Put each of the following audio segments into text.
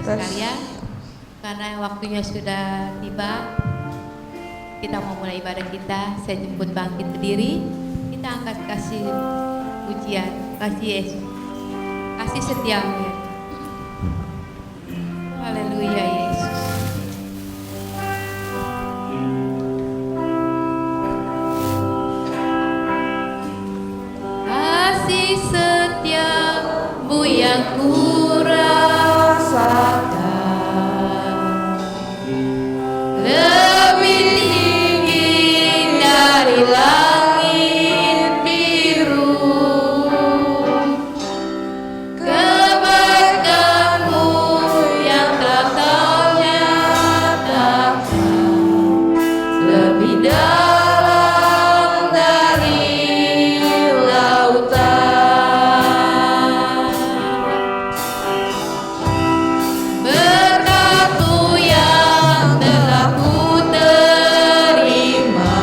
sekalian, karena waktunya sudah tiba, kita mau mulai ibadah kita. Saya jemput bangkit berdiri, kita angkat kasih pujian, kasih Yesus, kasih setiamu. Haleluya Yesus. Kasih setiamu yang kurasakan lebih tinggi dari langit biru. Kebaikanmu yang tak ternyatakan lebih dalam dari lautan. Berkat-Mu yang telah ku terima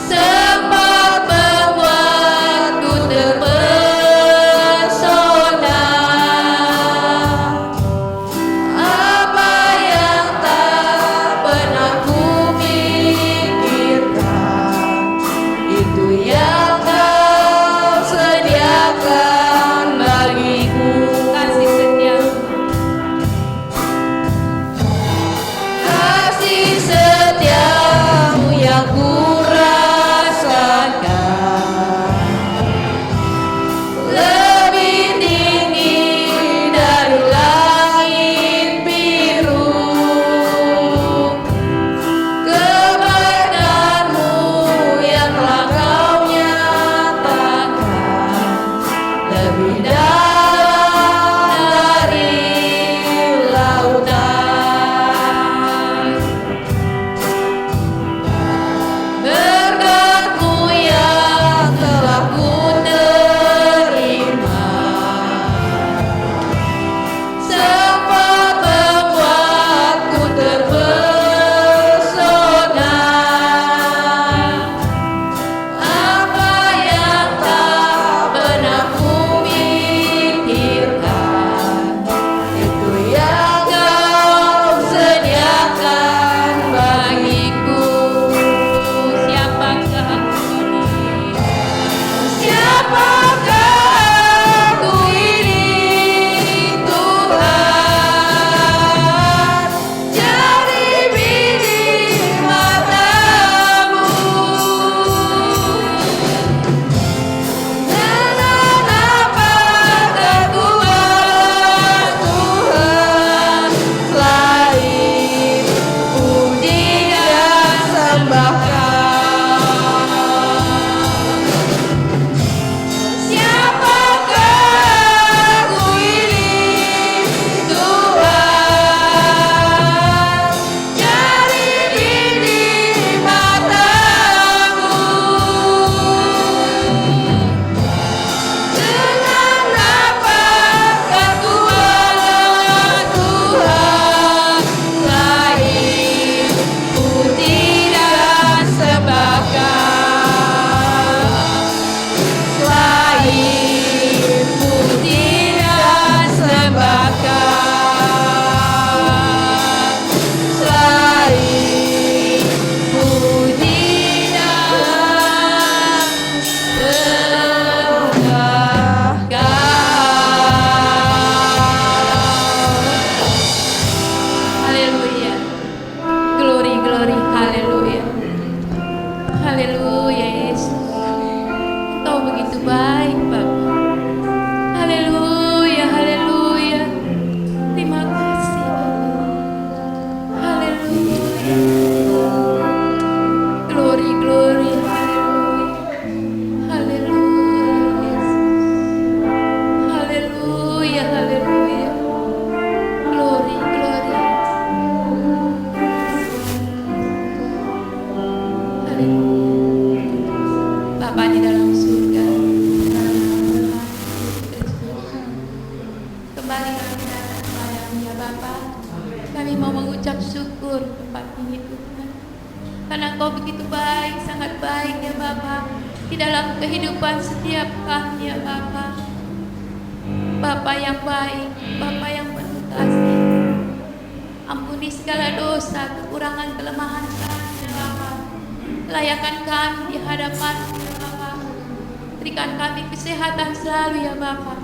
sempat membuatku terpesona. Apa yang tak pernah ku pikirkan, itu yang Kau sediakan bagiku. Kasih setiamu yang kurasakan lebih tinggi dari langit biru. Kebaikan-Mu yang telah Kau nyatakan lebih dalam dari lautan. Berkat-Mu yang telah ku terima sempat membuatku terpesona. Apa yang tak pernah ku pikirkan, itu yang Kau sediakan bagiku. Siapakah aku ini Tuhan, jadi biji mata-Mu. Dan apakah Tuhan, Tuhan, selain puji dan sembahkan. Siapakah aku ini Tuhan, jadi biji mata-Mu. Dengan apakah Tuhan, Tuhan, selain puji dan sembahkan. Selain puji dan sembahkan, selain puji dan sembahkan. Haleluya. Glory, glory, haleluya. Haleluya Yesus. Engkau begitu baik, Bapa. Haleluya, haleluya. Terima kasih, Bapa. Haleluya. Glory, glory, haleluya. Haleluya, Yesus. Haleluya, haleluya. Glory, glory. Haleluya. Bapa di dalam surga, kembali kami datang kepadamu ya Bapa. Kami mau mengucap syukur tempat ini Tuhan, karena Kau begitu baik, sangat baik ya Bapa, di dalam kehidupan setiap kami ya Bapa. Bapa yang baik, Bapa yang penuh kasih. Ampuni segala dosa, kekurangan, kelemahan kami ya Bapa. Layakan kami di hadapan-Mu ya Bapa. Berikan kami kesehatan selalu ya Bapa.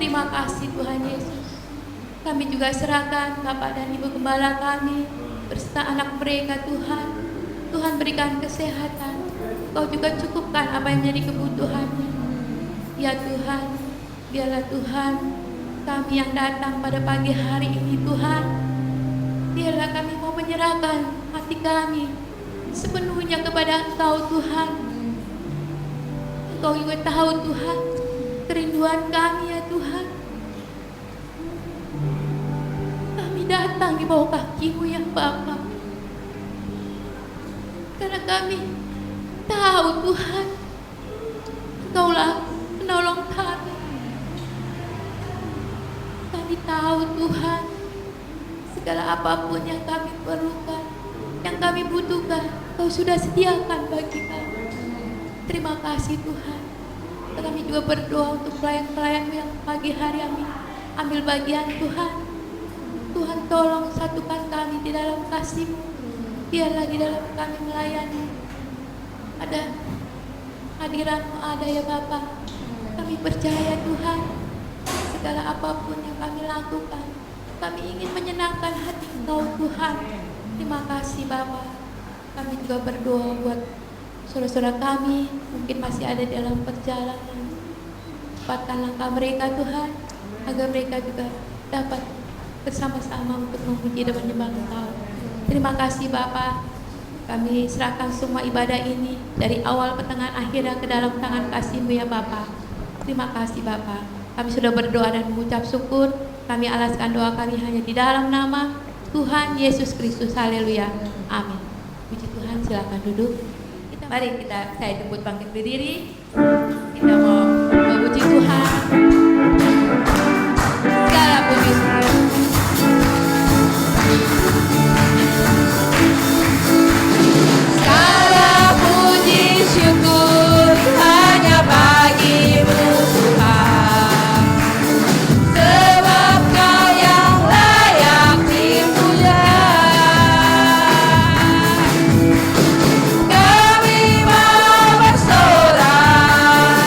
Terima kasih Tuhan Yesus. Kami juga serahkan Bapak dan Ibu Gembala kami beserta anak mereka Tuhan. Tuhan berikan kesehatan. Kau juga cukupkan apa yang menjadi kebutuhannya. Ya Tuhan, biarlah Tuhan kami yang datang pada pagi hari ini Tuhan, biarlah kami mau menyerahkan hati kami sepenuhnya kepada Engkau Tuhan. Engkau juga tahu Tuhan kerinduan kami ya Tuhan. Kami datang di bawah kaki-Mu ya Bapa, karena kami tahu Tuhan Engkaulah penolong kami. Kami tahu Tuhan segala apapun yang kami perlukan, yang kami butuhkan, Kau sudah sediakan bagi kami. Terima kasih Tuhan. Kami juga berdoa untuk pelayan-pelayan-Mu yang pagi hari ambil bagian Tuhan. Tuhan tolong satukan kami di dalam kasih-Mu. Biarlah di dalam kami melayani ada hadirat-Mu ada ya Bapa. Kami percaya Tuhan, segala apapun yang kami lakukan, kami ingin menyenangkan hati Engkau Tuhan. Terima kasih Bapa. Kami juga berdoa buat saudara-saudara kami mungkin masih ada dalam perjalanan. Cepatkan langkah mereka Tuhan, agar mereka juga dapat bersama-sama untuk memuji dan menyembah Engkau. Terima kasih Bapa. Kami serahkan semua ibadah ini dari awal, pertengahan, akhirnya ke dalam tangan kasih-Mu ya Bapa. Terima kasih Bapa. Kami sudah berdoa dan mengucap syukur. Kami alaskan doa kami hanya di dalam nama Tuhan Yesus Kristus. Haleluya. Amin. Puji Tuhan, silakan duduk. Mari saya jemput bangkit berdiri. Kita mau memuji Tuhan. Segala puji syukur. Segala puji syukur hanya bagi-Mu Tuhan, sebab Kau yang layak dipuja. Kami mau bersorak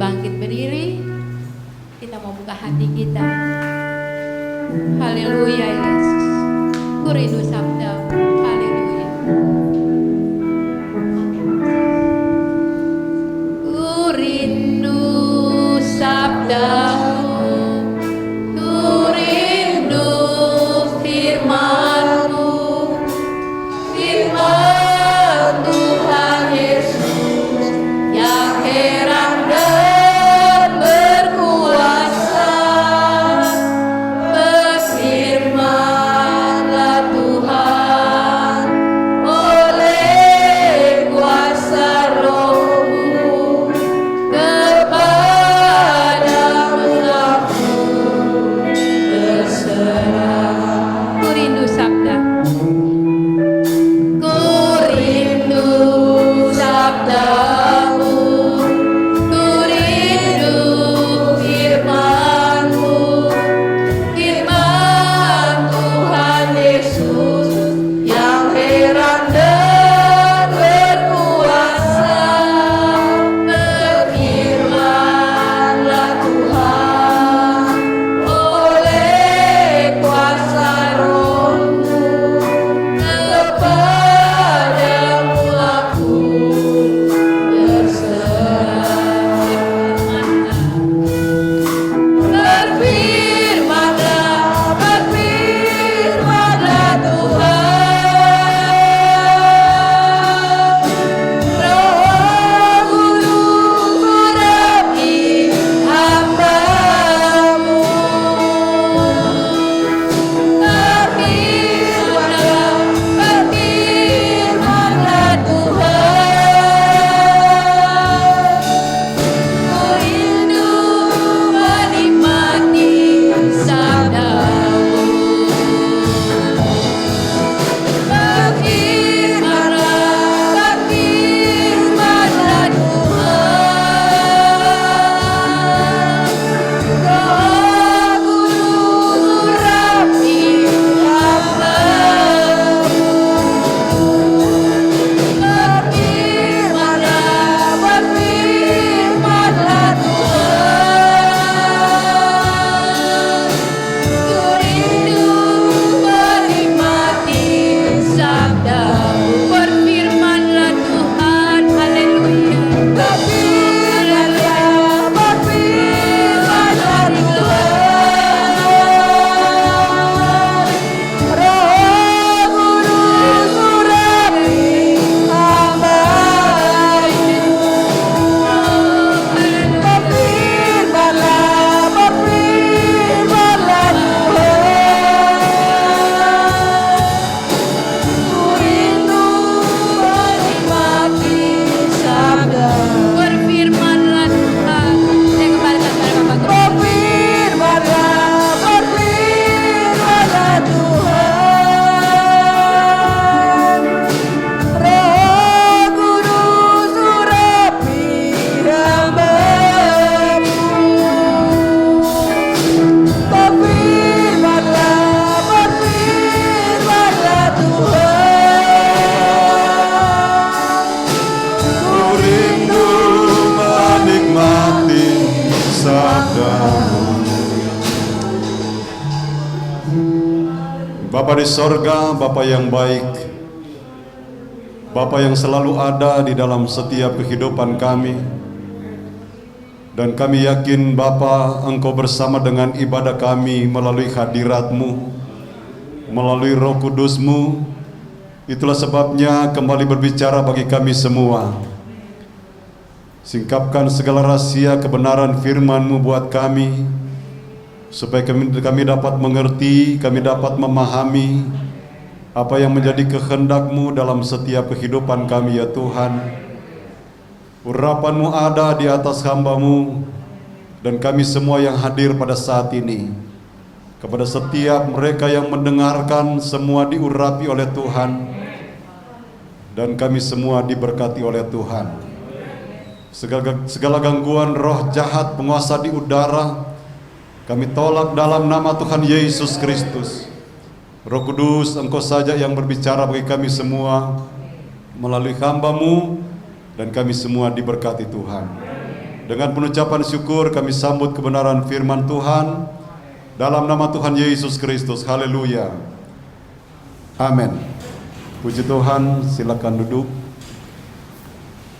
bangkit berdiri. Kita mau buka hati kita. Haleluya Yesus. Ku rindu sabda-Mu. Haleluya. Ku rindu sabda-Mu. Bapa di sorga, Bapa yang baik, Bapa yang selalu ada di dalam setiap kehidupan kami, dan kami yakin Bapa, Engkau bersama dengan ibadah kami melalui hadirat-Mu, melalui Roh Kudus-Mu. Itulah sebabnya kembali berbicara bagi kami semua. Singkapkan segala rahasia kebenaran firman-Mu buat kami, supaya kami dapat mengerti, kami dapat memahami apa yang menjadi kehendak-Mu dalam setiap kehidupan kami, ya Tuhan. Urapan-Mu ada di atas hamba-Mu dan kami semua yang hadir pada saat ini. Kepada setiap mereka yang mendengarkan, semua diurapi oleh Tuhan, dan kami semua diberkati oleh Tuhan. Segala gangguan roh jahat penguasa di udara kami tolak dalam nama Tuhan Yesus Kristus. Roh Kudus, Engkau saja yang berbicara bagi kami semua melalui hamba-Mu, dan kami semua diberkati Tuhan. Dengan pengucapan syukur kami sambut kebenaran firman Tuhan dalam nama Tuhan Yesus Kristus. Haleluya. Amin. Puji Tuhan, silakan duduk.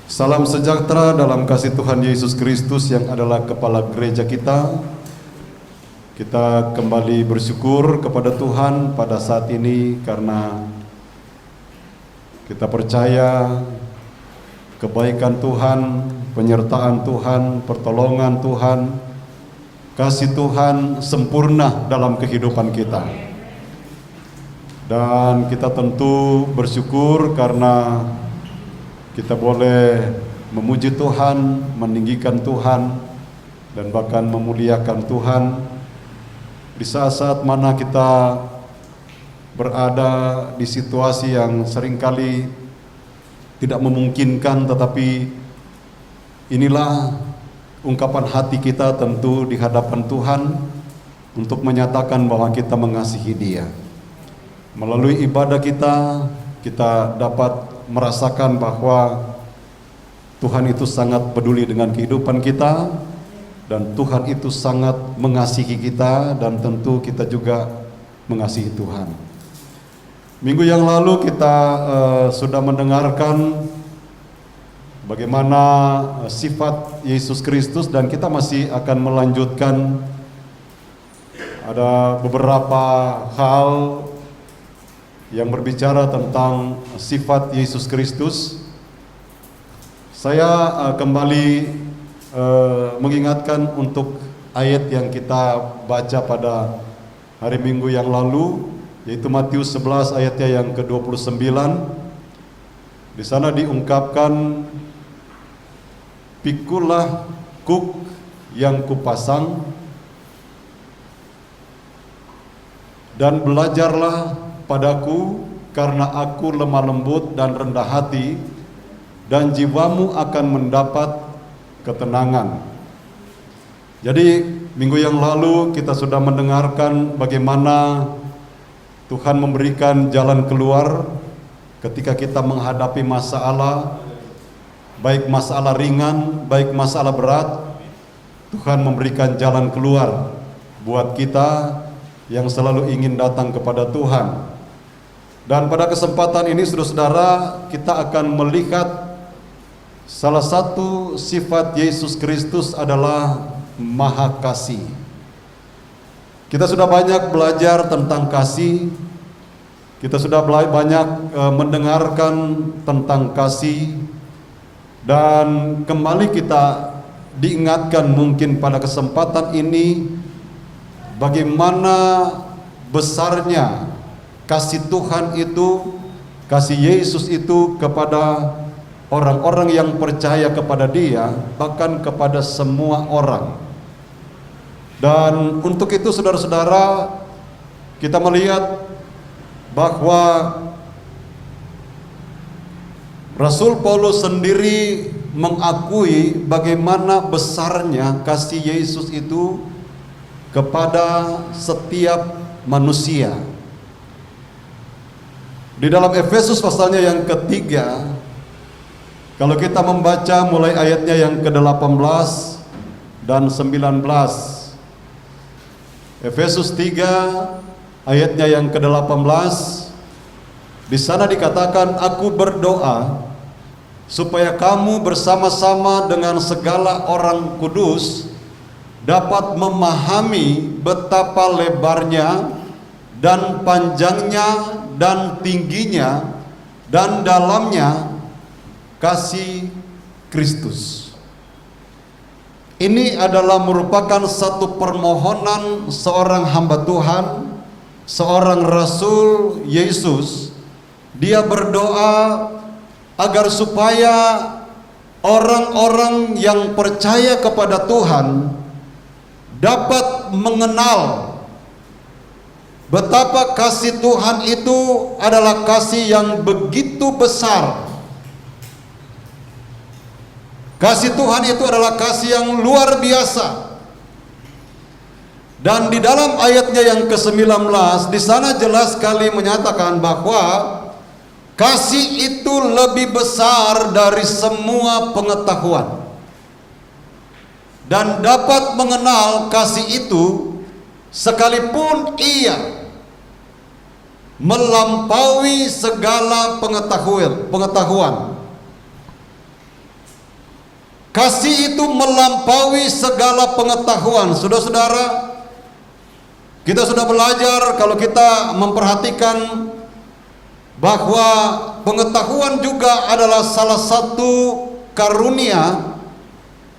Salam sejahtera dalam kasih Tuhan Yesus Kristus yang adalah kepala gereja kita. Kita kembali bersyukur kepada Tuhan pada saat ini karena kita percaya kebaikan Tuhan, penyertaan Tuhan, pertolongan Tuhan, kasih Tuhan sempurna dalam kehidupan kita. Dan kita tentu bersyukur karena kita boleh memuji Tuhan, meninggikan Tuhan, dan bahkan memuliakan Tuhan di saat-saat mana kita berada di situasi yang seringkali tidak memungkinkan, tetapi inilah ungkapan hati kita tentu di hadapan Tuhan untuk menyatakan bahwa kita mengasihi Dia. Melalui ibadah kita, kita dapat merasakan bahwa Tuhan itu sangat peduli dengan kehidupan kita, dan Tuhan itu sangat mengasihi kita, dan tentu kita juga mengasihi Tuhan. Minggu yang lalu kita sudah mendengarkan bagaimana sifat Yesus Kristus, dan kita masih akan melanjutkan. Ada beberapa hal yang berbicara tentang sifat Yesus Kristus. Saya kembali mengingatkan untuk ayat yang kita baca pada hari Minggu yang lalu, yaitu Matius 11 ayatnya yang ke-29. Di sana diungkapkan, "Pikulah kuk yang kupasang dan belajarlah padaku, karena aku lemah lembut dan rendah hati, dan jiwamu akan mendapat ketenangan." Jadi minggu yang lalu kita sudah mendengarkan bagaimana Tuhan memberikan jalan keluar ketika kita menghadapi masalah, baik masalah ringan, baik masalah berat. Tuhan memberikan jalan keluar buat kita yang selalu ingin datang kepada Tuhan. Dan pada kesempatan ini, saudara-saudara, kita akan melihat salah satu sifat Yesus Kristus adalah Maha Kasih. Kita sudah banyak belajar tentang kasih. Kita sudah banyak mendengarkan tentang kasih. Dan kembali kita diingatkan mungkin pada kesempatan ini bagaimana besarnya kasih Tuhan itu, kasih Yesus itu kepada orang-orang yang percaya kepada Dia, bahkan kepada semua orang. Dan untuk itu, saudara-saudara, kita melihat bahwa Rasul Paulus sendiri mengakui bagaimana besarnya kasih Yesus itu kepada setiap manusia. Di dalam Efesus pasalnya yang ketiga, kalau kita membaca mulai ayatnya yang ke-18 dan 19, Efesus 3 ayatnya yang ke-18, di sana dikatakan, "Aku berdoa supaya kamu bersama-sama dengan segala orang kudus dapat memahami betapa lebarnya dan panjangnya dan tingginya dan dalamnya kasih Kristus." Ini adalah merupakan satu permohonan seorang hamba Tuhan, seorang Rasul Yesus. Dia berdoa agar supaya orang-orang yang percaya kepada Tuhan dapat mengenal betapa kasih Tuhan itu adalah kasih yang begitu besar. Kasih Tuhan itu adalah kasih yang luar biasa. Dan di dalam ayatnya yang ke-19, di sana jelas sekali menyatakan bahwa kasih itu lebih besar dari semua pengetahuan. dan dapat mengenal kasih itu sekalipun ia melampaui segala pengetahuan. Kasih itu melampaui segala pengetahuan. Saudara-saudara, kita sudah belajar kalau kita memperhatikan bahwa pengetahuan juga adalah salah satu karunia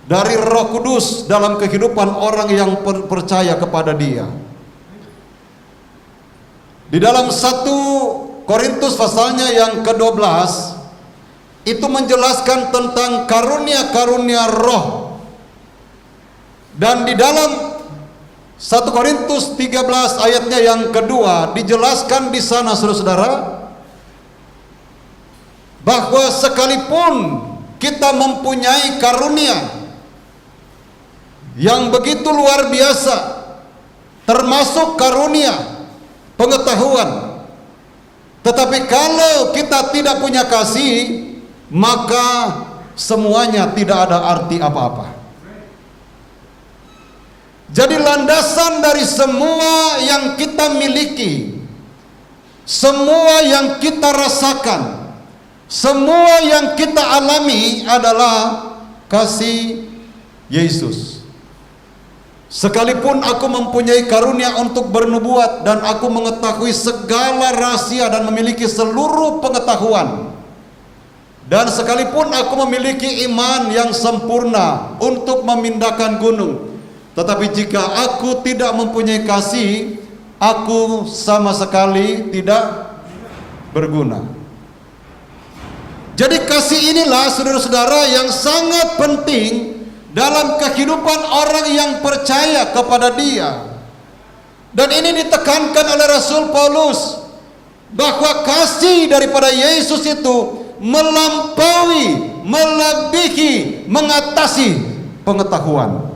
dari Roh Kudus dalam kehidupan orang yang percaya kepada Dia. Di dalam 1 Korintus pasalnya yang ke-12 itu menjelaskan tentang karunia-karunia roh. Dan di dalam 1 Korintus 13 ayatnya yang kedua dijelaskan di sana, saudara-saudara, bahwa sekalipun kita mempunyai karunia yang begitu luar biasa, termasuk karunia pengetahuan, tetapi kalau kita tidak punya kasih, maka semuanya tidak ada arti apa-apa. Jadi landasan dari semua yang kita miliki, semua yang kita rasakan, semua yang kita alami adalah kasih Yesus. Sekalipun aku mempunyai karunia untuk bernubuat dan aku mengetahui segala rahasia dan memiliki seluruh pengetahuan, dan sekalipun aku memiliki iman yang sempurna untuk memindahkan gunung, tetapi jika aku tidak mempunyai kasih, aku sama sekali tidak berguna. Jadi kasih inilah, saudara-saudara, yang sangat penting dalam kehidupan orang yang percaya kepada Dia. Dan ini ditekankan oleh Rasul Paulus, bahwa kasih daripada Yesus itu melampaui, melebihi, mengatasi pengetahuan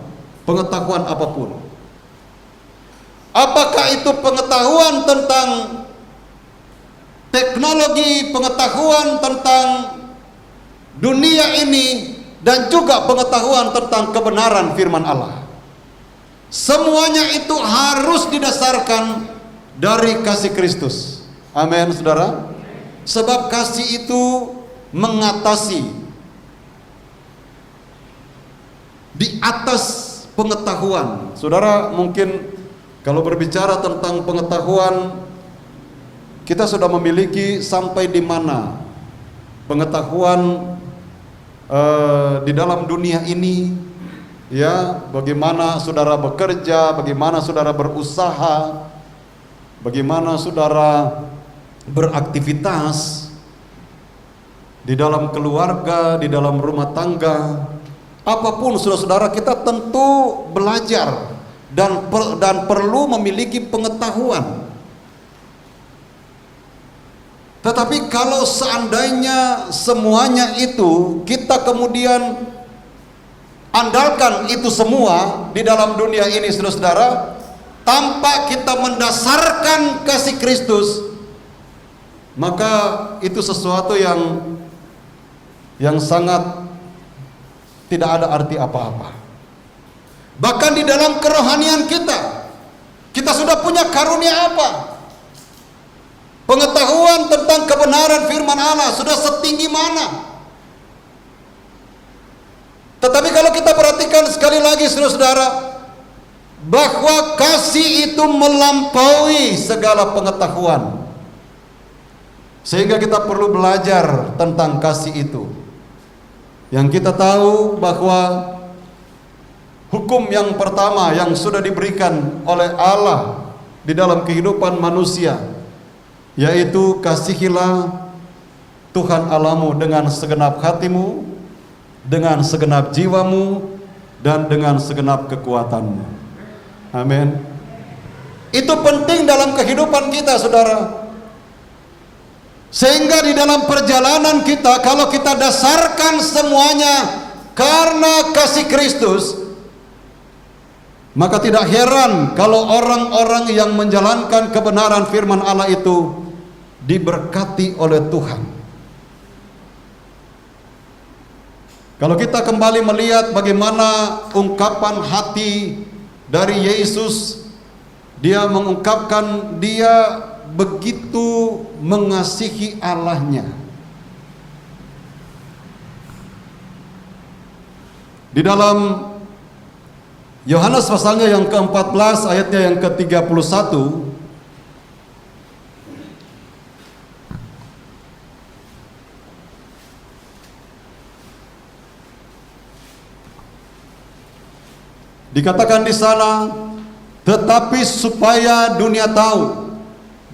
apapun. Apakah itu pengetahuan tentang teknologi, pengetahuan tentang dunia ini, dan juga pengetahuan tentang kebenaran firman Allah. Semuanya itu harus didasarkan dari kasih Kristus. Amin, saudara. Sebab kasih itu mengatasi di atas pengetahuan. Saudara, mungkin kalau berbicara tentang pengetahuan, kita sudah memiliki sampai di mana pengetahuan di dalam dunia ini, ya, bagaimana saudara bekerja, bagaimana saudara berusaha, bagaimana saudara beraktivitas di dalam keluarga, di dalam rumah tangga, apapun saudara-saudara, kita tentu belajar dan perlu memiliki pengetahuan. Tetapi kalau seandainya semuanya itu kita kemudian andalkan itu semua di dalam dunia ini, saudara-saudara, tanpa kita mendasarkan kasih Kristus, maka itu sesuatu yang sangat tidak ada arti apa-apa. Bahkan di dalam kerohanian kita sudah punya karunia apa? Pengetahuan tentang kebenaran firman Allah sudah setinggi mana? Tetapi kalau kita perhatikan sekali lagi, saudara-saudara, bahwa kasih itu melampaui segala pengetahuan, sehingga kita perlu belajar tentang kasih itu. Yang kita tahu bahwa hukum yang pertama yang sudah diberikan oleh Allah di dalam kehidupan manusia, yaitu kasihilah Tuhan Allahmu dengan segenap hatimu, dengan segenap jiwamu, dan dengan segenap kekuatanmu. Amin. Itu penting dalam kehidupan kita, saudara. Sehingga di dalam perjalanan kita, kalau kita dasarkan semuanya karena kasih Kristus, maka tidak heran kalau orang-orang yang menjalankan kebenaran firman Allah itu diberkati oleh Tuhan. Kalau kita kembali melihat bagaimana ungkapan hati dari Yesus, dia mengungkapkan dia begitu mengasihi Allahnya. Di dalam Yohanes pasalnya yang ke-14 ayatnya yang ke-31, dikatakan di sana, tetapi supaya dunia tahu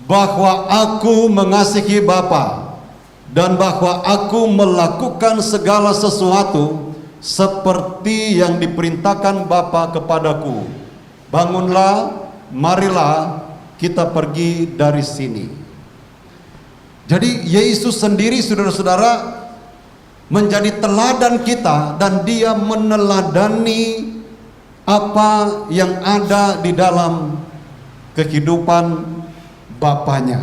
bahwa aku mengasihi Bapa dan bahwa aku melakukan segala sesuatu seperti yang diperintahkan Bapa kepadaku. Bangunlah, marilah kita pergi dari sini. Jadi Yesus sendiri, saudara-saudara, menjadi teladan kita, dan dia meneladani apa yang ada di dalam kehidupan Bapanya.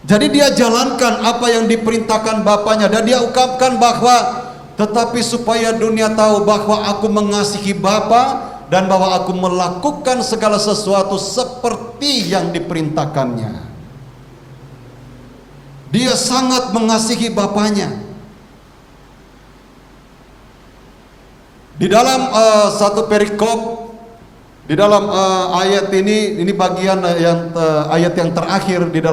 Jadi dia jalankan apa yang diperintahkan Bapanya, dan dia ungkapkan bahwa tetapi supaya dunia tahu bahwa aku mengasihi Bapa dan bahwa aku melakukan segala sesuatu seperti yang diperintahkannya. Dia sangat mengasihi Bapanya. Di dalam satu perikop, di dalam ayat ini bagian yang ayat yang terakhir di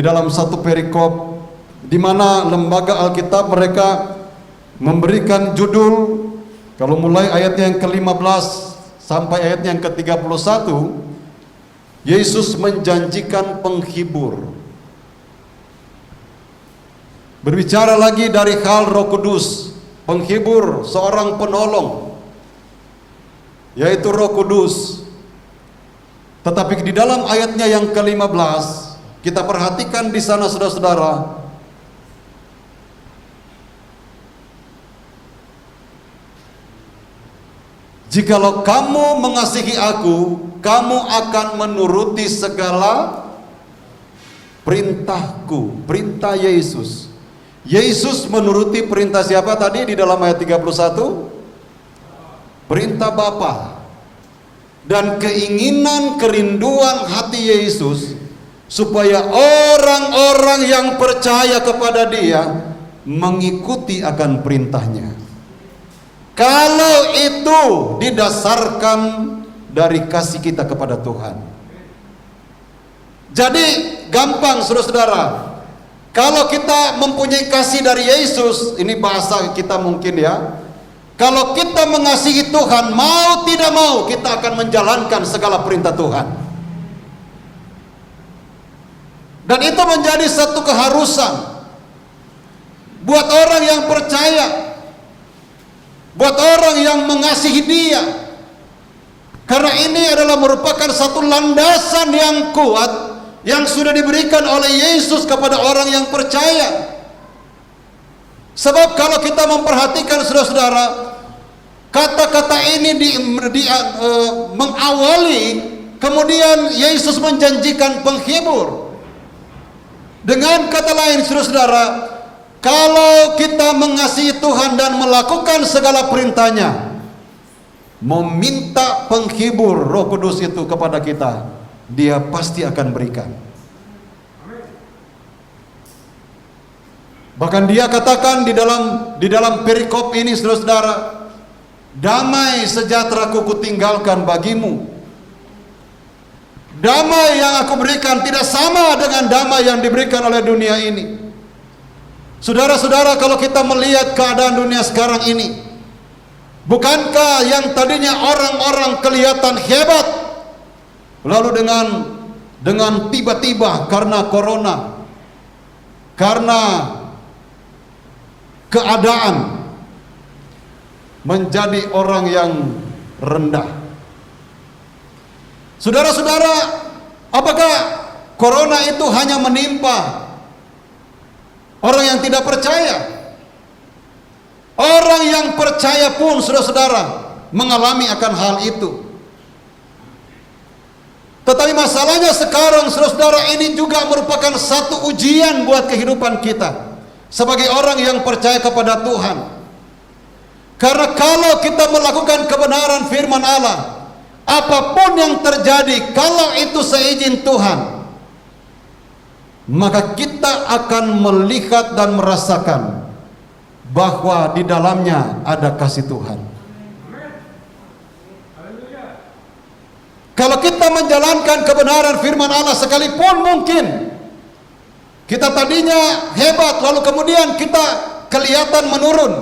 dalam satu perikop, di mana lembaga Alkitab mereka memberikan judul, kalau mulai ayatnya yang ke-15 sampai ayatnya yang ke-31, Yesus menjanjikan penghibur. Berbicara lagi dari hal Roh Kudus, penghibur, seorang penolong, yaitu Roh Kudus. Tetapi di dalam ayatnya yang ke-15, kita perhatikan di sana, saudara-saudara, jikalau kamu mengasihi aku, kamu akan menuruti segala perintahku. Perintah Yesus. Yesus menuruti perintah siapa tadi di dalam ayat 31? Perintah Bapa. Dan keinginan, kerinduan hati Yesus supaya orang-orang yang percaya kepada dia mengikuti akan perintahnya. Kalau itu didasarkan dari kasih kita kepada Tuhan. Jadi gampang, saudara-saudara. Kalau kita mempunyai kasih dari Yesus, ini bahasa kita mungkin ya. Kalau kita mengasihi Tuhan, mau tidak mau kita akan menjalankan segala perintah Tuhan. Dan itu menjadi satu keharusan buat orang yang percaya, buat orang yang mengasihi Dia. Karena ini adalah merupakan satu landasan yang kuat yang sudah diberikan oleh Yesus kepada orang yang percaya. Sebab kalau kita memperhatikan, saudara-saudara, kata-kata ini mengawali, kemudian Yesus menjanjikan penghibur. Dengan kata lain, saudara-saudara, kalau kita mengasihi Tuhan dan melakukan segala perintahnya, meminta penghibur Roh Kudus itu kepada kita, Dia pasti akan berikan. Bahkan Dia katakan di dalam perikop ini, saudara-saudara, damai sejahtera-Ku kutinggalkan bagimu. Damai yang Aku berikan tidak sama dengan damai yang diberikan oleh dunia ini. Saudara-saudara, kalau kita melihat keadaan dunia sekarang ini, bukankah yang tadinya orang-orang kelihatan hebat, lalu dengan tiba-tiba karena corona, karena keadaan, menjadi orang yang rendah. Saudara-saudara, apakah corona itu hanya menimpa orang yang tidak percaya? Orang yang percaya pun, saudara-saudara, mengalami akan hal itu. Tetapi masalahnya sekarang, saudara-saudara, ini juga merupakan satu ujian buat kehidupan kita. sebagai orang yang percaya kepada Tuhan. Karena kalau kita melakukan kebenaran firman Allah, apapun yang terjadi, kalau itu seizin Tuhan, maka kita akan melihat dan merasakan bahwa di dalamnya ada kasih Tuhan. Kalau kita menjalankan kebenaran firman Allah, sekalipun mungkin kita tadinya hebat, lalu kemudian kita kelihatan menurun,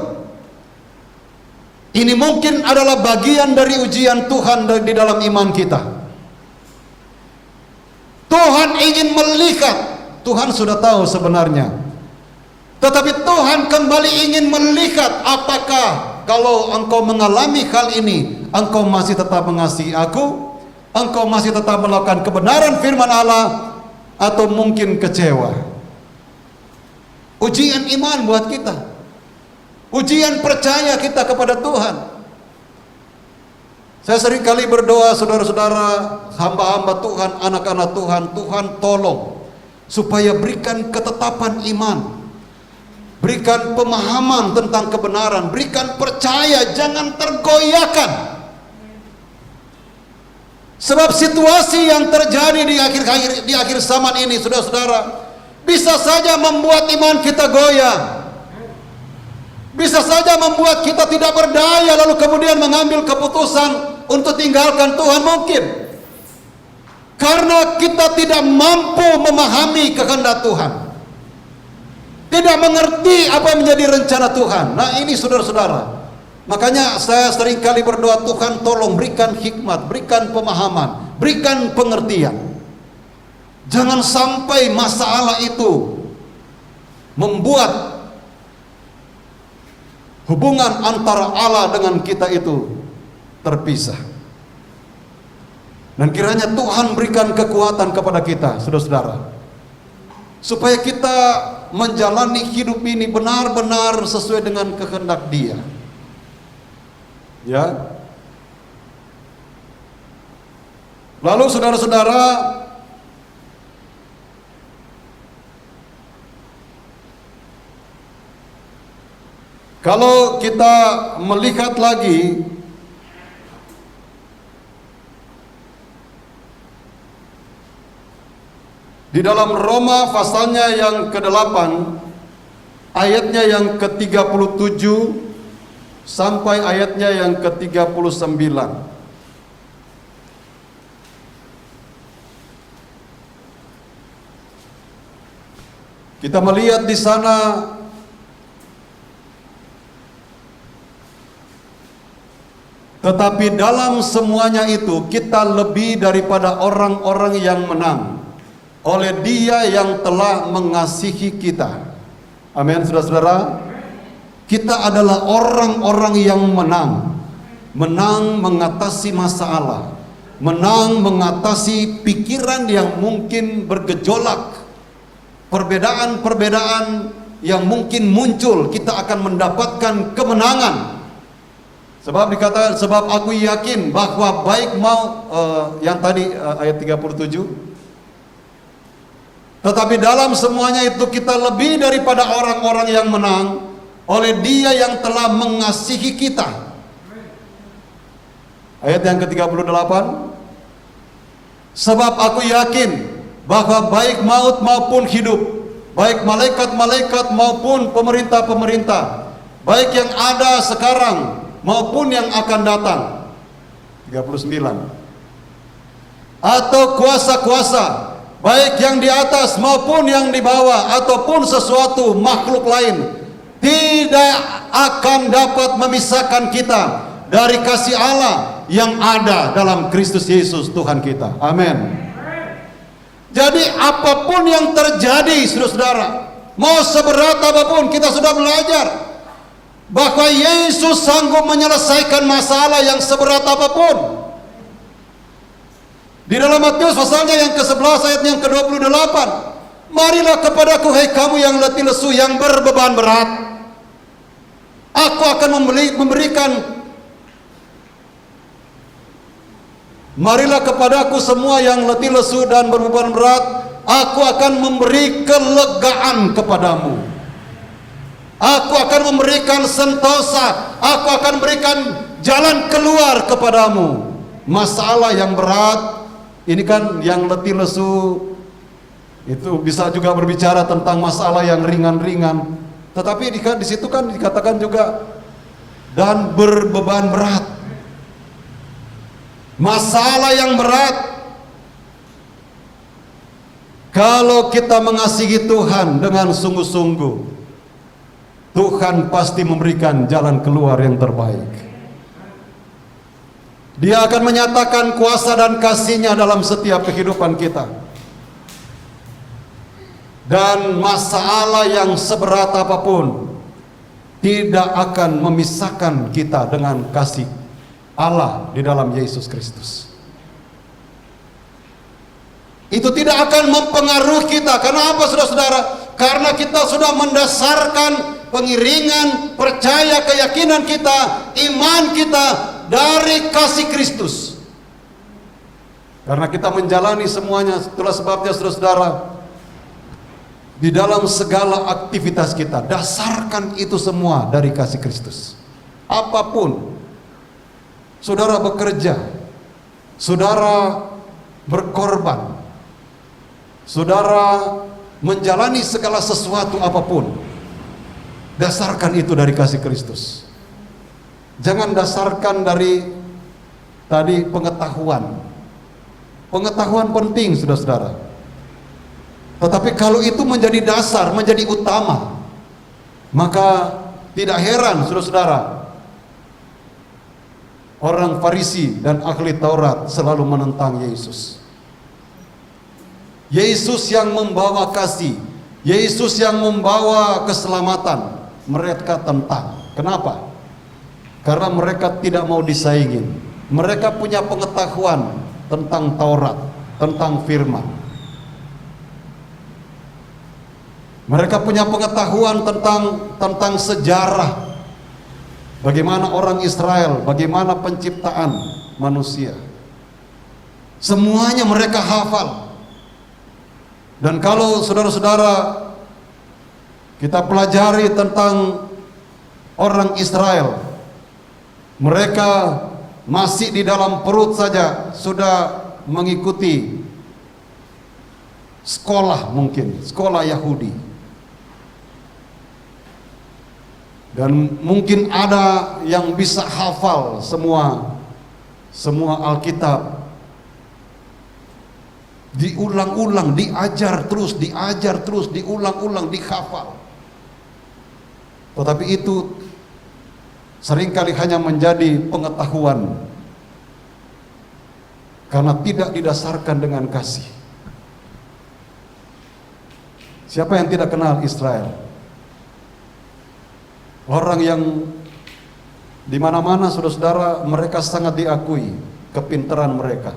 ini mungkin adalah bagian dari ujian Tuhan di dalam iman kita. Tuhan ingin melihat, Tuhan sudah tahu sebenarnya, tetapi Tuhan kembali ingin melihat apakah kalau engkau mengalami hal ini, engkau masih tetap mengasihi aku, engkau masih tetap melakukan kebenaran firman Allah, atau mungkin kecewa. Ujian iman buat kita, ujian percaya kita kepada Tuhan. Saya sering kali berdoa, saudara-saudara, hamba-hamba Tuhan, anak-anak Tuhan, Tuhan tolong supaya berikan ketetapan iman, berikan pemahaman tentang kebenaran, berikan percaya, jangan tergoyahkan. Sebab situasi yang terjadi di akhir zaman ini, saudara-saudara, bisa saja membuat iman kita goyah, bisa saja membuat kita tidak berdaya, lalu kemudian mengambil keputusan untuk tinggalkan Tuhan mungkin, karena kita tidak mampu memahami kehendak Tuhan, tidak mengerti apa yang menjadi rencana Tuhan. Nah ini saudara-saudara, makanya saya sering kali berdoa, Tuhan tolong berikan hikmat, berikan pemahaman, berikan pengertian. Jangan sampai masalah itu membuat hubungan antara Allah dengan kita itu terpisah. Dan kiranya Tuhan berikan kekuatan kepada kita, saudara-saudara, supaya kita menjalani hidup ini benar-benar sesuai dengan kehendak Dia. Ya. Lalu saudara-saudara, kalau kita melihat lagi di dalam Roma pasalnya yang ke-8, ayatnya yang ke-37 sampai ayatnya yang ke-39. Kita melihat di sana tetapi dalam semuanya itu kita lebih daripada orang-orang yang menang oleh Dia yang telah mengasihi kita. Amin, saudara-saudara. Kita adalah orang-orang yang menang. Menang mengatasi masalah, menang mengatasi pikiran yang mungkin bergejolak, perbedaan-perbedaan yang mungkin muncul, kita akan mendapatkan kemenangan. Sebab dikatakan, sebab aku yakin bahwa baik mau yang tadi ayat 37, tetapi dalam semuanya itu kita lebih daripada orang-orang yang menang oleh Dia yang telah mengasihi kita. Ayat yang ke-38, sebab aku yakin bahwa baik maut maupun hidup, baik malaikat-malaikat maupun pemerintah-pemerintah, baik yang ada sekarang maupun yang akan datang. 39. Atau kuasa-kuasa, baik yang di atas maupun yang di bawah, ataupun sesuatu makhluk lain, tidak akan dapat memisahkan kita dari kasih Allah yang ada dalam Kristus Yesus Tuhan kita. Amin. Jadi apapun yang terjadi, saudara-saudara, mau seberat apapun, kita sudah belajar bahwa Yesus sanggup menyelesaikan masalah yang seberat apapun. Di dalam Matius pasalnya yang ke-11 ayat yang ke-28, marilah kepadaku hai kamu yang letih lesu, yang berbeban berat, aku akan memberikan. Marilah kepadaku semua yang letih lesu dan berbeban berat, aku akan memberi kelegaan kepadamu. Aku akan memberikan sentosa, aku akan berikan jalan keluar kepadamu. Masalah yang berat, ini kan yang letih lesu, itu bisa juga berbicara tentang masalah yang ringan-ringan. Tetapi di situ kan dikatakan juga dan berbeban berat. Masalah yang berat. Kalau kita mengasihi Tuhan dengan sungguh-sungguh, Tuhan pasti memberikan jalan keluar yang terbaik. Dia akan menyatakan kuasa dan kasih-Nya dalam setiap kehidupan kita. Dan masalah yang seberat apapun tidak akan memisahkan kita dengan kasih Allah di dalam Yesus Kristus. Itu tidak akan mempengaruhi kita. Kenapa, saudara-saudara? Karena kita sudah mendasarkan pengiringan, percaya, keyakinan kita, iman kita dari kasih Kristus. Karena kita menjalani semuanya, itulah sebabnya saudara-saudara, di dalam segala aktivitas kita, dasarkan itu semua dari kasih Kristus. Apapun, saudara bekerja, saudara berkorban, saudara menjalani segala sesuatu apapun, dasarkan itu dari kasih Kristus. Jangan dasarkan dari tadi pengetahuan. Pengetahuan penting, saudara-saudara. Tetapi kalau itu menjadi dasar, menjadi utama, maka tidak heran, saudara-saudara, orang Farisi dan ahli Taurat selalu menentang Yesus. Yesus yang membawa kasih, Yesus yang membawa keselamatan, mereka tentang. Kenapa? Karena mereka tidak mau disaingin. Mereka punya pengetahuan tentang Taurat, tentang firman. Mereka punya pengetahuan tentang sejarah. Bagaimana orang Israel, bagaimana penciptaan manusia. Semuanya mereka hafal. Dan kalau saudara-saudara kita pelajari tentang orang Israel, mereka masih di dalam perut saja sudah mengikuti sekolah, mungkin sekolah Yahudi, dan mungkin ada yang bisa hafal semua Alkitab, diulang-ulang, diajar terus, diulang-ulang, dihafal. Tetapi itu seringkali hanya menjadi pengetahuan karena tidak didasarkan dengan kasih. Siapa yang tidak kenal Israel? Orang yang di mana-mana, saudara-saudara, mereka sangat diakui kepintaran mereka.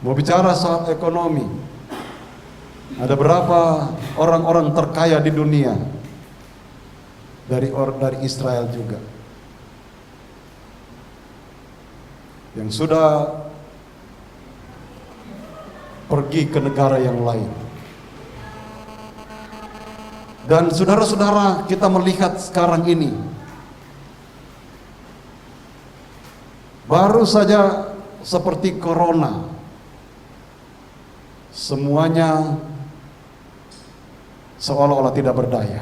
Mau bicara soal ekonomi, ada berapa orang-orang terkaya di dunia dari Israel juga, yang sudah pergi ke negara yang lain. Dan saudara-saudara, kita melihat sekarang ini, baru saja seperti corona, semuanya seolah-olah tidak berdaya.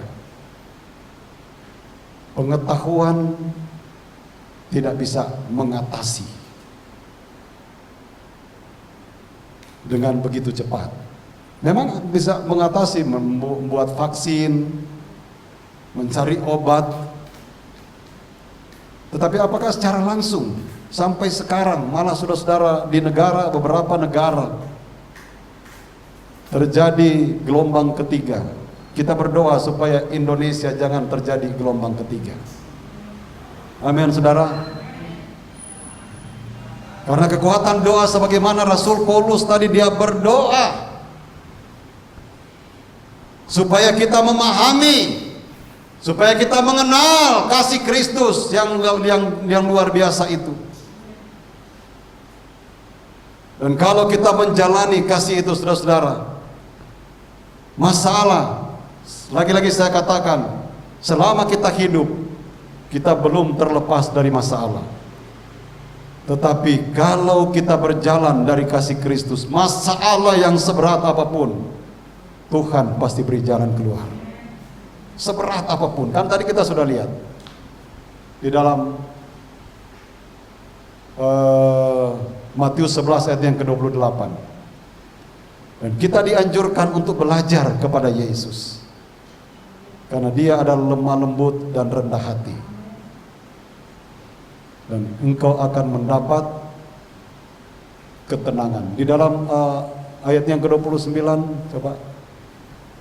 Pengetahuan tidak bisa mengatasi dengan begitu cepat. Memang bisa mengatasi, membuat vaksin, mencari obat, tetapi apakah secara langsung sampai sekarang? Malah saudara-saudara, di beberapa negara terjadi gelombang ketiga. Kita berdoa supaya Indonesia jangan terjadi gelombang ketiga. Amin, saudara. Karena kekuatan doa, sebagaimana Rasul Paulus tadi, dia berdoa supaya kita memahami, supaya kita mengenal kasih Kristus yang luar biasa itu. Dan kalau kita menjalani kasih itu, saudara-saudara, masalah. Lagi-lagi saya katakan, selama kita hidup, kita belum terlepas dari masalah. Tetapi kalau kita berjalan dari kasih Kristus, masalah yang seberat apapun, Tuhan pasti beri jalan keluar. Seberat apapun. Kan tadi kita sudah lihat di dalam Matius 11 ayat yang ke-28. Dan kita dianjurkan untuk belajar kepada Yesus, karena dia adalah lemah lembut dan rendah hati. Dan engkau akan mendapat ketenangan. Di dalam ayat yang ke-29, coba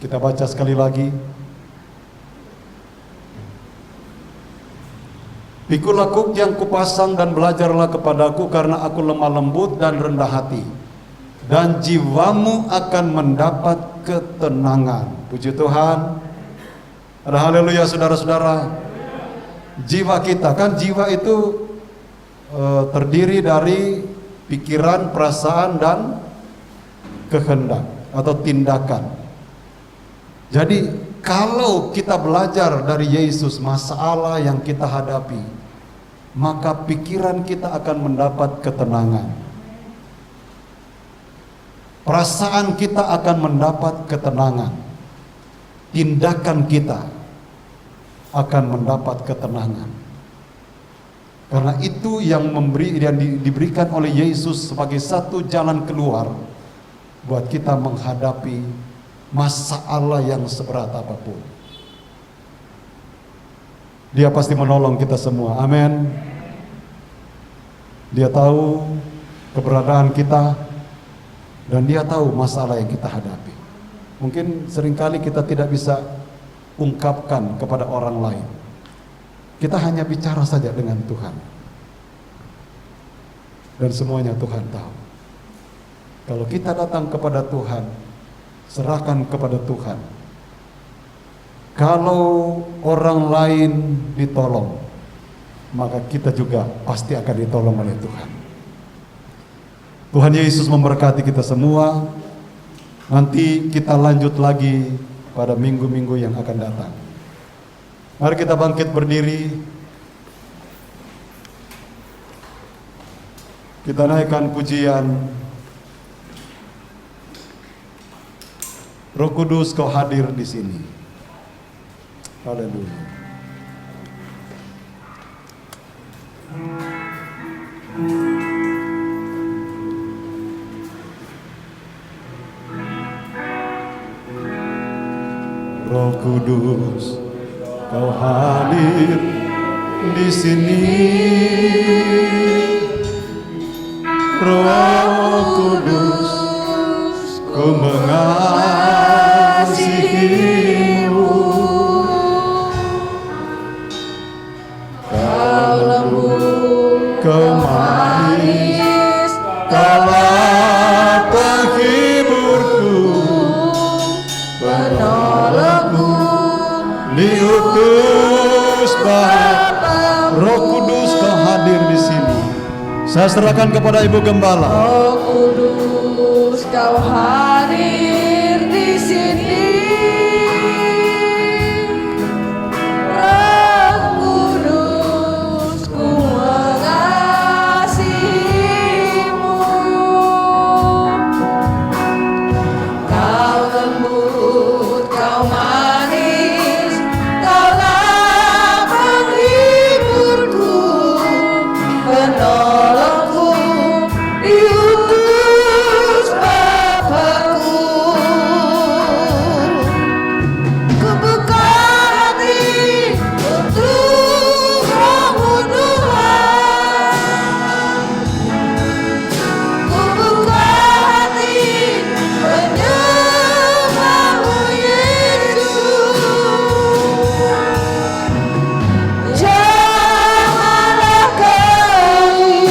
kita baca sekali lagi. Pikulah kuk yang kupasang dan belajarlah kepadaku, karena aku lemah lembut dan rendah hati, dan jiwamu akan mendapat ketenangan. Puji Tuhan. Ada haleluya saudara-saudara. Jiwa kita, kan jiwa itu terdiri dari pikiran, perasaan, dan kehendak atau tindakan. Jadi kalau kita belajar dari Yesus masalah yang kita hadapi, maka pikiran kita akan mendapat ketenangan. Perasaan kita akan mendapat ketenangan. Tindakan kita akan mendapat ketenangan. Karena itu yang diberikan oleh Yesus sebagai satu jalan keluar buat kita menghadapi masalah yang seberat apapun. Dia pasti menolong kita semua. Amin. Dia tahu keberadaan kita, dan dia tahu masalah yang kita hadapi. Mungkin seringkali kita tidak bisa ungkapkan kepada orang lain. Kita hanya bicara saja dengan Tuhan, dan semuanya Tuhan tahu. Kalau kita datang kepada Tuhan, serahkan kepada Tuhan. Kalau orang lain ditolong, maka kita juga pasti akan ditolong oleh Tuhan. Tuhan Yesus memberkati kita semua. Nanti kita lanjut lagi pada minggu-minggu yang akan datang. Mari kita bangkit berdiri. Kita naikkan pujian. Roh Kudus, Kau hadir di sini. Haleluya. Roh Kudus, Kau hadir di sini. Roh Kudus, Ku mengasihi-Mu. Kau lembut, Kau manis, Kaulah penghiburku, penolongku, diutus Bapa. Roh Kudus, Kau hadir di sini. Saya serahkan kepada Ibu Gembala. Roh Kudus, Kau hadir di sini. Roh Kudus, Ku mengasihi-Mu. Kau lembut, Kau manis, Kaulah penghiburku, penolongku, diutus Bapa-Ku. Ku buka hati untuk Roh-Mu Tuhan. Ku buka hati menyembah-Mu Yesus. Janganlah kami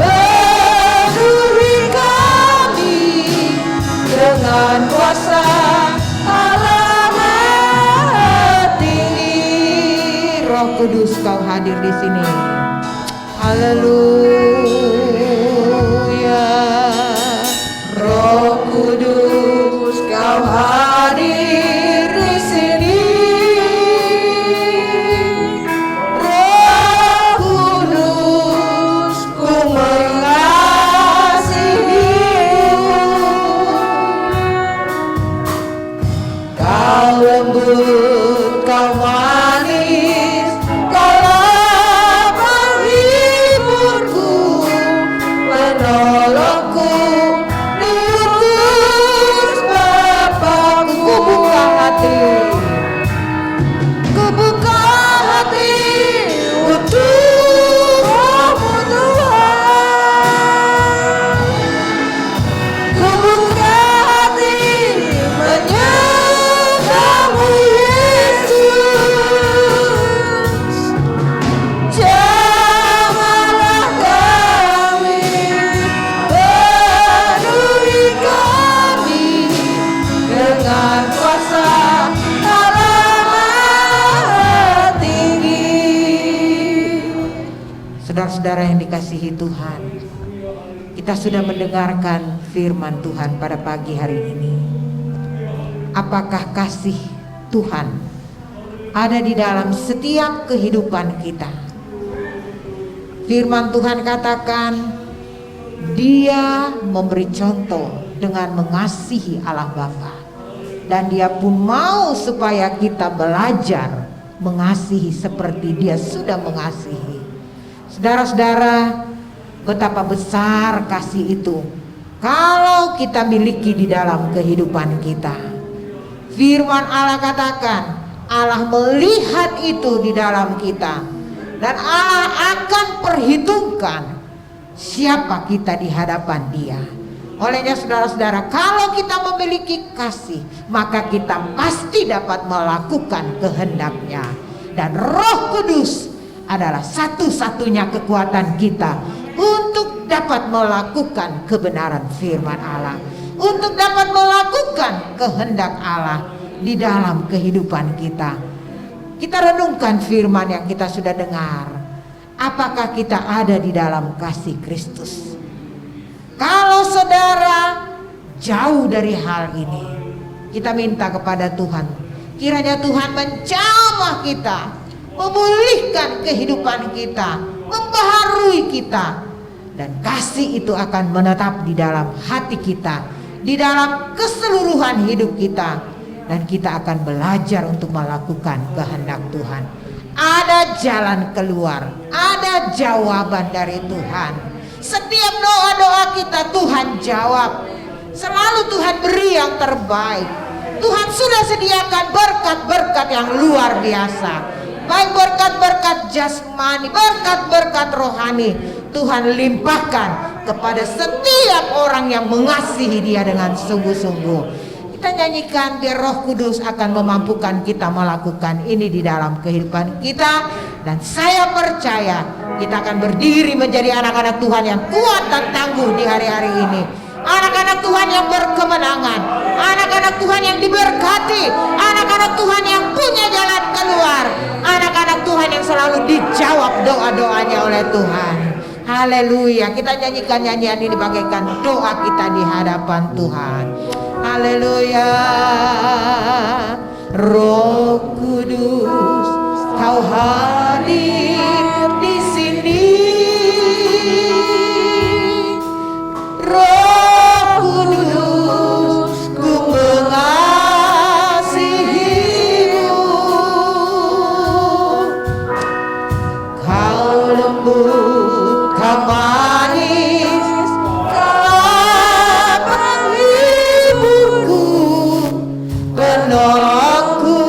penuhi kami dengan kuasa Allah Maha Tinggi. Roh Kudus, Kau hadir di sini. Haleluya. Roh Kudus, Kau hadir Saudara-saudara yang dikasihi Tuhan, kita sudah mendengarkan firman Tuhan pada pagi hari ini. Apakah kasih Tuhan ada di dalam setiap kehidupan kita? Firman Tuhan katakan, Dia memberi contoh dengan mengasihi Allah Bapa, dan Dia pun mau supaya kita belajar mengasihi seperti Dia sudah mengasihi. Saudara-saudara, betapa besar kasih itu kalau kita miliki di dalam kehidupan kita. Firman Allah katakan, Allah melihat itu di dalam kita, dan Allah akan perhitungkan siapa kita di hadapan Dia. Olehnya saudara-saudara, kalau kita memiliki kasih, maka kita pasti dapat melakukan kehendak-Nya. Dan Roh Kudus adalah satu-satunya kekuatan kita untuk dapat melakukan kebenaran firman Allah, untuk dapat melakukan kehendak Allah di dalam kehidupan kita. Kita renungkan firman yang kita sudah dengar. Apakah kita ada di dalam kasih Kristus? Kalau saudara jauh dari hal ini, kita minta kepada Tuhan, kiranya Tuhan menjamah kita, memulihkan kehidupan kita, membaharui kita, dan kasih itu akan menetap di dalam hati kita, di dalam keseluruhan hidup kita, dan kita akan belajar untuk melakukan kehendak Tuhan. Ada jalan keluar, ada jawaban dari Tuhan. Setiap doa-doa kita Tuhan jawab. Selalu Tuhan beri yang terbaik. Tuhan sudah sediakan berkat-berkat yang luar biasa, baik berkat-berkat jasmani, berkat-berkat rohani. Tuhan limpahkan kepada setiap orang yang mengasihi Dia dengan sungguh-sungguh. Kita nyanyikan biar Roh Kudus akan memampukan kita melakukan ini di dalam kehidupan kita. Dan saya percaya kita akan berdiri menjadi anak-anak Tuhan yang kuat dan tangguh di hari-hari ini. Anak-anak Tuhan yang berkemenangan, anak-anak Tuhan yang diberkati, anak-anak Tuhan yang punya jalan keluar, anak-anak Tuhan yang selalu dijawab doa-doanya oleh Tuhan. Haleluya. Kita nyanyikan nyanyian ini bagaikan doa kita di hadapan Tuhan. Haleluya. Roh Kudus, Kau hadir di sini. Roh Kudus, ku mengasihimu. Kau lembut, Kau manis, Kau penghiburku, penolongku,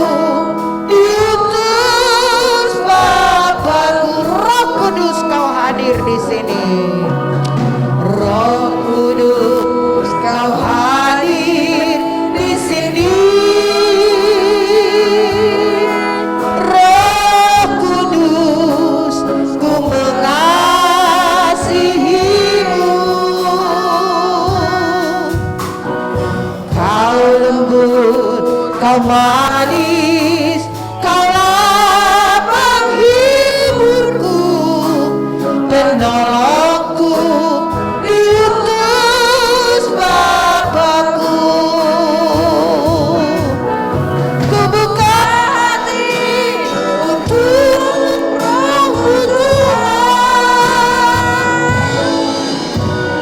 diutus Bapakku. Roh Kudus, Kau hadir di sini. Roh Kudus, Kau hadir di sini. Roh Kudus, ku mengasihimu. Kau lembut, Kau manis, Kaulah penghiburku, penolongku, diutus Bapakku. Ku buka hati untuk Roh-Mu Tuhan.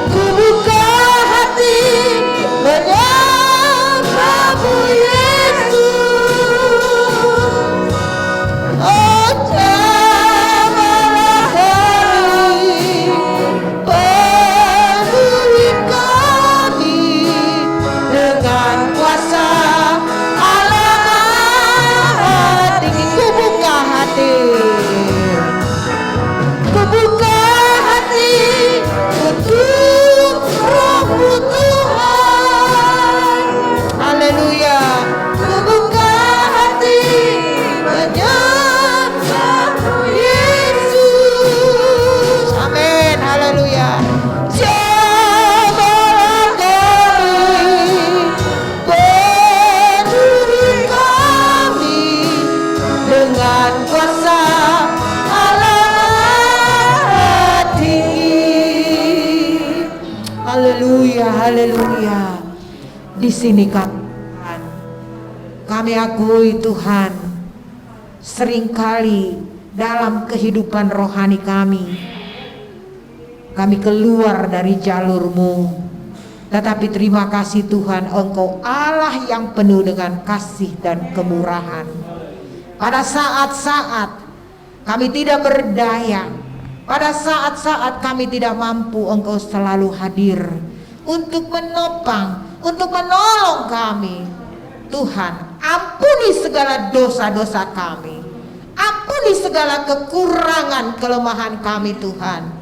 Ku buka hati menyambamu Yesus. Haleluya. Di sini kami akui Tuhan, seringkali dalam kehidupan rohani kami keluar dari jalur-Mu. Tetapi terima kasih Tuhan, Engkau Allah yang penuh dengan kasih dan kemurahan. Pada saat-saat kami tidak berdaya, pada saat-saat kami tidak mampu, Engkau selalu hadir untuk menopang, untuk menolong kami. Tuhan, ampuni segala dosa-dosa kami, ampuni segala kekurangan kelemahan kami Tuhan,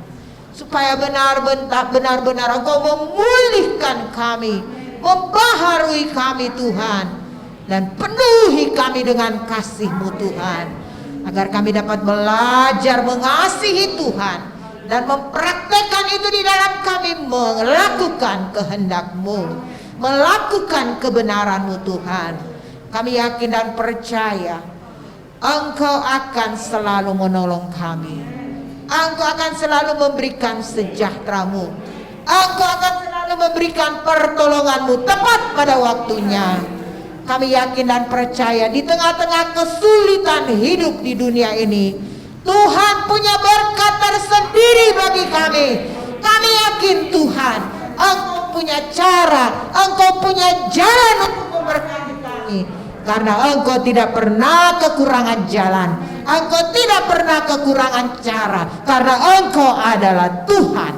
supaya benar-benar Engkau memulihkan kami, membaharui kami Tuhan, dan penuhi kami dengan kasih-Mu Tuhan, agar kami dapat belajar mengasihi Tuhan dan mempraktekkan itu di dalam kami, melakukan kehendak-Mu, melakukan kebenaran-Mu Tuhan. Kami yakin dan percaya Engkau akan selalu menolong kami, Engkau akan selalu memberikan sejahtera-Mu, Engkau akan selalu memberikan pertolongan-Mu tepat pada waktunya. Kami yakin dan percaya di tengah-tengah kesulitan hidup di dunia ini, Tuhan punya berkat tersendiri bagi kami. Kami yakin Tuhan, Engkau punya cara, Engkau punya jalan untuk memberkati kami. Karena Engkau tidak pernah kekurangan jalan, Engkau tidak pernah kekurangan cara. Karena Engkau adalah Tuhan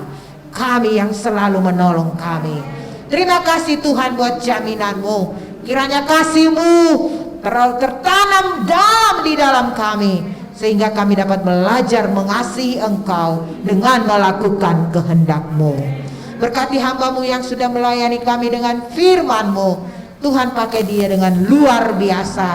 kami yang selalu menolong kami. Terima kasih Tuhan buat jaminan-Mu. Kiranya kasih-Mu tertanam di dalam kami, sehingga kami dapat belajar mengasihi Engkau dengan melakukan kehendak-Mu. Berkati hamba-Mu yang sudah melayani kami dengan firman-Mu. Tuhan, pakai dia dengan luar biasa.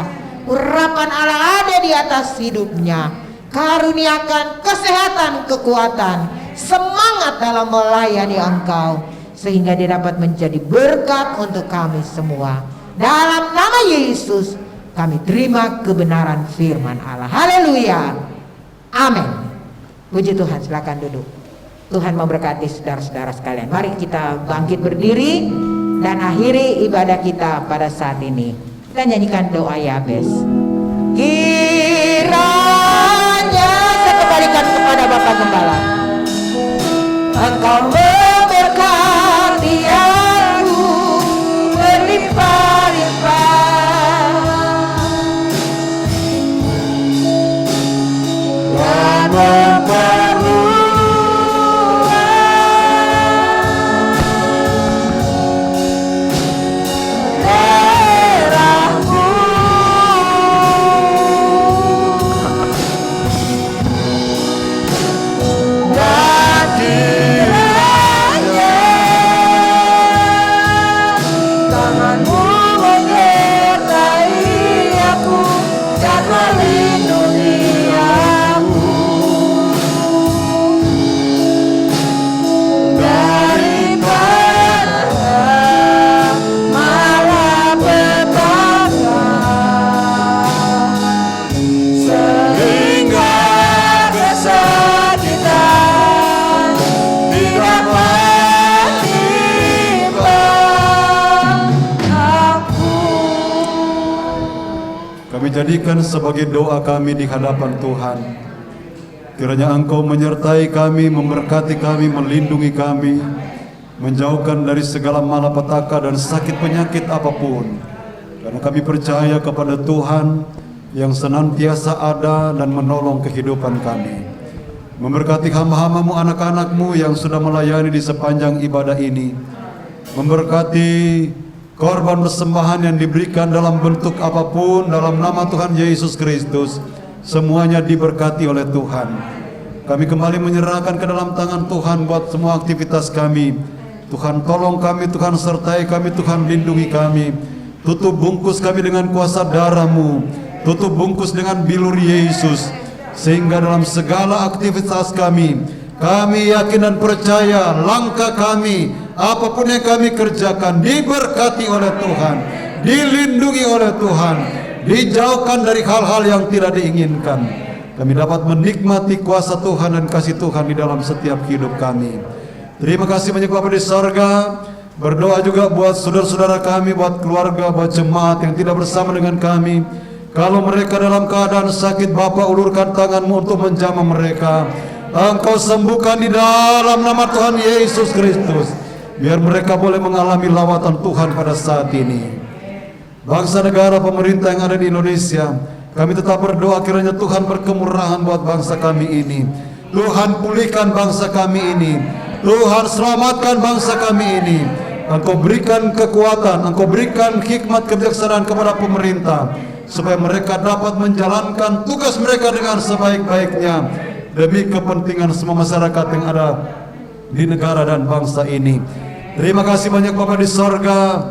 Urapan Allah ada di atas hidupnya. Karuniakan kesehatan, kekuatan, semangat dalam melayani Engkau, sehingga dia dapat menjadi berkat untuk kami semua. Dalam nama Yesus kami terima kebenaran firman Allah. Haleluya. Amin. Puji Tuhan, silakan duduk. Tuhan memberkati saudara-saudara sekalian. Mari kita bangkit berdiri dan akhiri ibadah kita pada saat ini. Kita nyanyikan doa Yabes. Kiranya saya kembalikan kepada Bapak Gembala. Engkau memberkati aku berlimpah-limpah dan jadikan sebagai doa kami di hadapan Tuhan. Kiranya Engkau menyertai kami, memberkati kami, melindungi kami, menjauhkan dari segala malapetaka dan sakit penyakit apapun. Karena kami percaya kepada Tuhan yang senantiasa ada dan menolong kehidupan kami. Memberkati hamba-hamba-Mu, anak-anak-Mu yang sudah melayani di sepanjang ibadah ini. Memberkati korban persembahan yang diberikan dalam bentuk apapun, dalam nama Tuhan Yesus Kristus, semuanya diberkati oleh Tuhan. Kami kembali menyerahkan ke dalam tangan Tuhan buat semua aktivitas kami. Tuhan tolong kami, Tuhan sertai kami, Tuhan lindungi kami. Tutup bungkus kami dengan kuasa darah-Mu, tutup bungkus dengan bilur Yesus, sehingga dalam segala aktivitas kami yakin dan percaya langkah kami, apapun yang kami kerjakan, diberkati oleh Tuhan, dilindungi oleh Tuhan, dijauhkan dari hal-hal yang tidak diinginkan. Kami dapat menikmati kuasa Tuhan dan kasih Tuhan di dalam setiap hidup kami. Terima kasih banyak Bapa di sorga. Berdoa juga buat saudara-saudara kami, buat keluarga, buat jemaat yang tidak bersama dengan kami. Kalau mereka dalam keadaan sakit, Bapa, ulurkan tangan-Mu untuk menjamah mereka. Engkau sembuhkan di dalam nama Tuhan Yesus Kristus. Biar mereka boleh mengalami lawatan Tuhan pada saat ini. Bangsa, negara, pemerintah yang ada di Indonesia, kami tetap berdoa kiranya Tuhan berkemurahan buat bangsa kami ini. Tuhan pulihkan bangsa kami ini. Tuhan selamatkan bangsa kami ini. Engkau berikan kekuatan, Engkau berikan hikmat kebijaksanaan kepada pemerintah, supaya mereka dapat menjalankan tugas mereka dengan sebaik-baiknya demi kepentingan semua masyarakat yang ada di negara dan bangsa ini. Terima kasih banyak Bapa di sorga.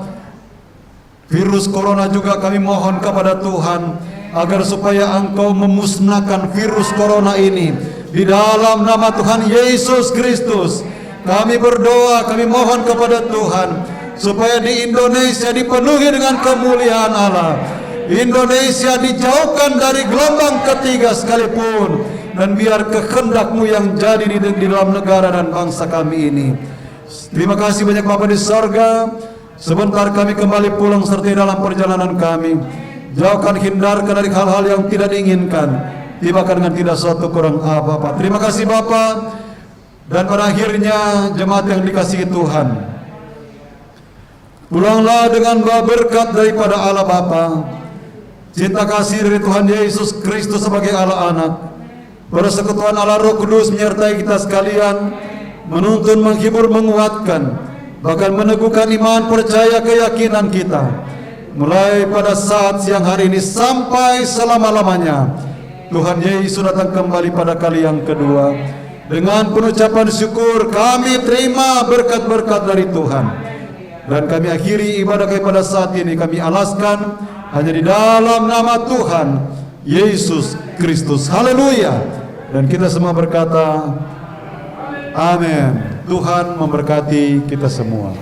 Virus corona juga kami mohon kepada Tuhan agar supaya Engkau memusnahkan virus corona ini di dalam nama Tuhan Yesus Kristus. Kami berdoa, kami mohon kepada Tuhan supaya di Indonesia dipenuhi dengan kemuliaan Allah. Indonesia dijauhkan dari gelombang ketiga sekalipun, dan biar kehendak-Mu yang jadi di dalam negara dan bangsa kami ini. Terima kasih banyak Bapa di sorga. Sebentar kami kembali pulang serta dalam perjalanan kami. Jauhkan, hindarkan dari hal-hal yang tidak diinginkan. Tibakan dengan tidak suatu kurang apa-apa. Terima kasih Bapa. Dan pada akhirnya jemaat yang dikasihi Tuhan, pulanglah dengan berkat daripada Allah Bapa, cinta kasih dari Tuhan Yesus Kristus sebagai Allah Anak, persekutuan Allah Roh Kudus menyertai kita sekalian, menuntun, menghibur, menguatkan, bahkan meneguhkan iman, percaya, keyakinan kita, mulai pada saat siang hari ini sampai selama-lamanya. Tuhan Yesus datang kembali pada kali yang kedua. Dengan pengucapan syukur kami terima berkat-berkat dari Tuhan, dan kami akhiri ibadah kami pada saat ini. Kami alaskan hanya di dalam nama Tuhan Yesus Kristus. Haleluya. Dan kita semua berkata amin. Tuhan memberkati kita semua.